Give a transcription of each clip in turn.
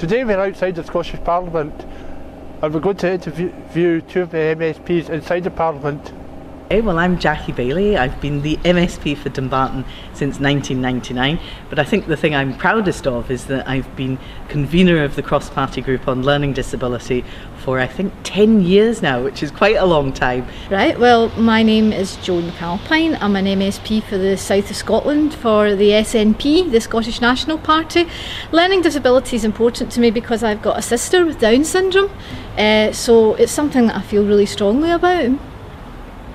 Today we're outside the Scottish Parliament and we're going to interview two of the MSPs inside the Parliament. Hey, well, I'm Jackie Bailey. I've been the MSP for Dumbarton since 1999, but I think the thing I'm proudest of is that I've been convener of the cross-party group on learning disability for I think 10 years now, which is quite a long time. Right, well, my name is Joan McAlpine. I'm an MSP for the South of Scotland for the SNP, the Scottish National Party. Learning disability is important to me because I've got a sister with Down syndrome, so it's something that I feel really strongly about.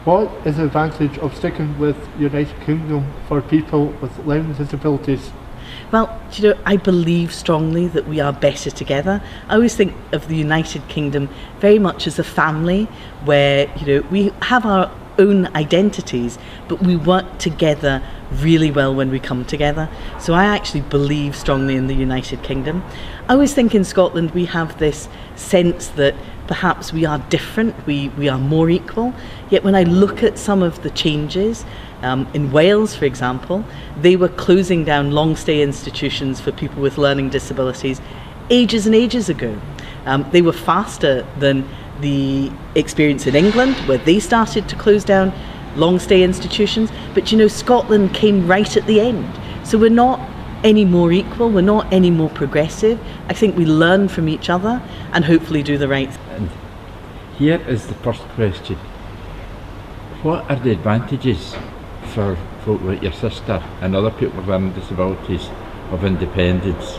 What is the advantage of sticking with United Kingdom for people with learning disabilities? Well, you know, I believe strongly that we are better together. I always think of the United Kingdom very much as a family where, you know, we have our own identities, but we work together really well when we come together. So I actually believe strongly in the United Kingdom. I always think in Scotland we have this sense that perhaps we are different, we are more equal, yet when I look at some of the changes, in Wales for example, they were closing down long stay institutions for people with learning disabilities ages and ages ago. They were faster than the experience in England where they started to close down long stay institutions, but you know, Scotland came right at the end. So we're not any more equal, we're not any more progressive. I think we learn from each other and hopefully do the right thing. And here is the first question. What are the advantages for folk like your sister and other people with learning disabilities of independence?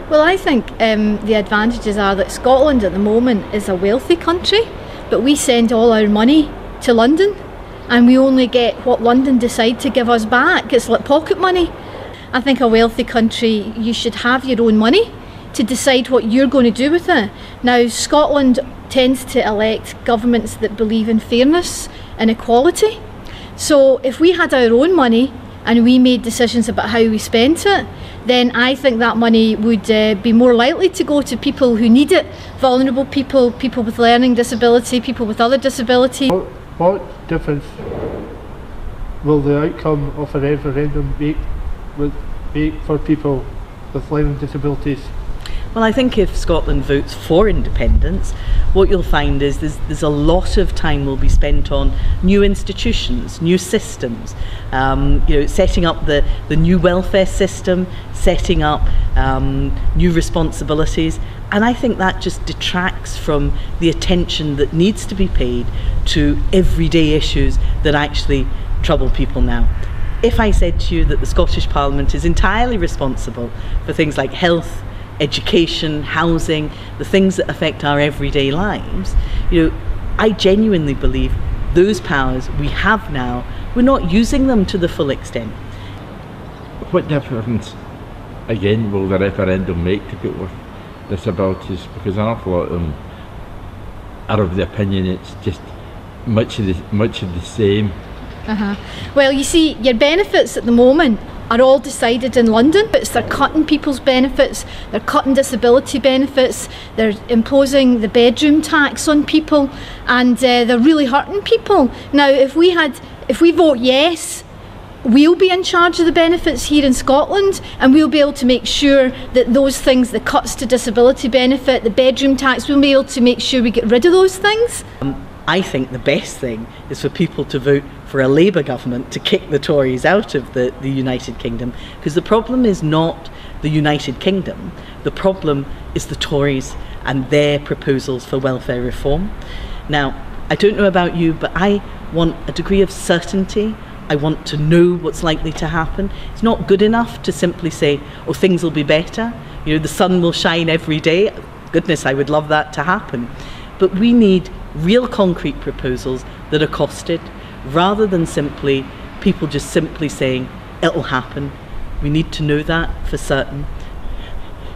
Well, I think the advantages are that Scotland at the moment is a wealthy country, but we send all our money to London and we only get what London decide to give us back. It's like pocket money. I think a wealthy country, you should have your own money to decide what you're going to do with it. Now, Scotland tends to elect governments that believe in fairness and equality. So if we had our own money and we made decisions about how we spent it, then I think that money would be more likely to go to people who need it, vulnerable people, people with learning disability, people with other disabilities. What difference will the outcome of a referendum make for people with learning disabilities? Well, I think if Scotland votes for independence, what you'll find is there's a lot of time will be spent on new institutions, new systems, you know, setting up the new welfare system, setting up new responsibilities, and I think that just detracts from the attention that needs to be paid to everyday issues that actually trouble people now. If I said to you that the Scottish Parliament is entirely responsible for things like health, education, housing, the things that affect our everyday lives, you know, I genuinely believe those powers we have now, we're not using them to the full extent. What difference, again, will the referendum make to people with disabilities? Because an awful lot of them are of the opinion it's just much of the same. Well, you see, your benefits at the moment are all decided in London. They're cutting people's benefits, they're cutting disability benefits, they're imposing the bedroom tax on people, and they're really hurting people. Now, if we vote yes, we'll be in charge of the benefits here in Scotland, and we'll be able to make sure that those things, the cuts to disability benefit, the bedroom tax, we'll be able to make sure we get rid of those things. I think the best thing is for people to vote for a Labour government to kick the Tories out of the United Kingdom, because the problem is not the United Kingdom, the problem is the Tories and their proposals for welfare reform. Now, I don't know about you, but I want a degree of certainty. I want to know what's likely to happen. It's not good enough to simply say, oh, things will be better, you know, the sun will shine every day. Goodness, I would love that to happen. But we need real concrete proposals that are costed, rather than simply people just simply saying it'll happen. We need to know that for certain.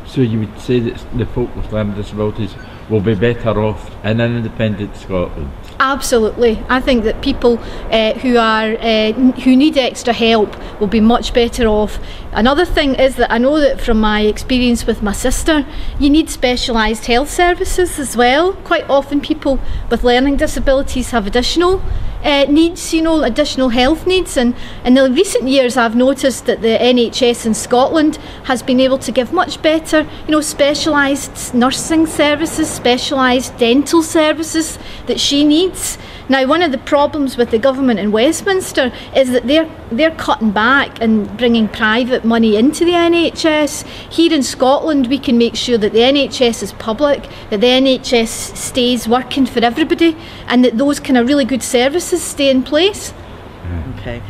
So you would say that the folk with learning disabilities will be better off in an independent Scotland? Absolutely. I think that people who need extra help will be much better off. Another thing is that I know that from my experience with my sister, you need specialised health services as well. Quite often people with learning disabilities have additional needs, you know, additional health needs. And in the recent years I've noticed that the NHS in Scotland has been able to give much better, you know, specialised nursing services, specialised dental services that she needs. Now, one of the problems with the government in Westminster is that they're cutting back and bringing private money into the NHS. Here in Scotland, we can make sure that the NHS is public, that the NHS stays working for everybody, and that those kind of really good services stay in place. Okay.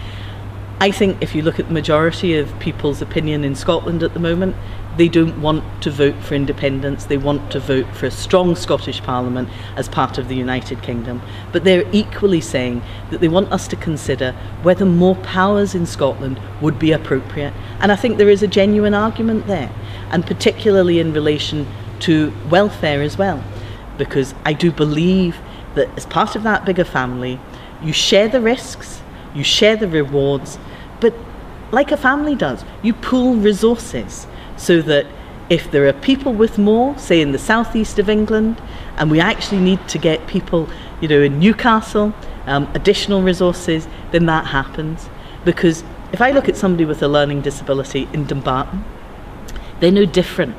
I think if you look at the majority of people's opinion in Scotland at the moment, they don't want to vote for independence. They want to vote for a strong Scottish Parliament as part of the United Kingdom. But they're equally saying that they want us to consider whether more powers in Scotland would be appropriate. And I think there is a genuine argument there, and particularly in relation to welfare as well. Because I do believe that as part of that bigger family, you share the risks, you share the rewards, but like a family does, you pool resources. So that if there are people with more, say in the southeast of England, and we actually need to get people, you know, in Newcastle, additional resources, then that happens. Because if I look at somebody with a learning disability in Dumbarton, they're no different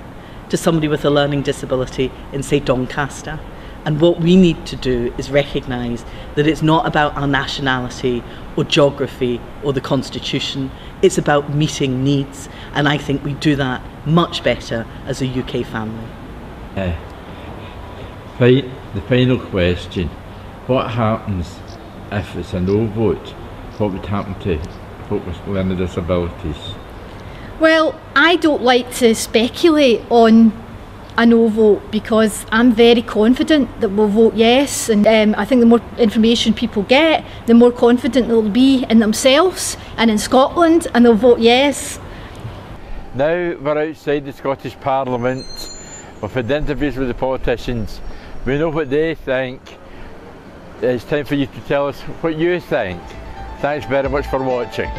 to somebody with a learning disability in, say, Doncaster. And what we need to do is recognise that it's not about our nationality or geography or the constitution, it's about meeting needs, and I think we do that much better as a UK family. The final question, what happens if it's a no vote? What would happen to folk with learning disabilities? Well, I don't like to speculate on a no vote because I'm very confident that we'll vote yes, and I think the more information people get, the more confident they'll be in themselves and in Scotland, and they'll vote yes. Now we're outside the Scottish Parliament, we've had interviews with the politicians, we know what they think. It's time for you to tell us what you think. Thanks very much for watching.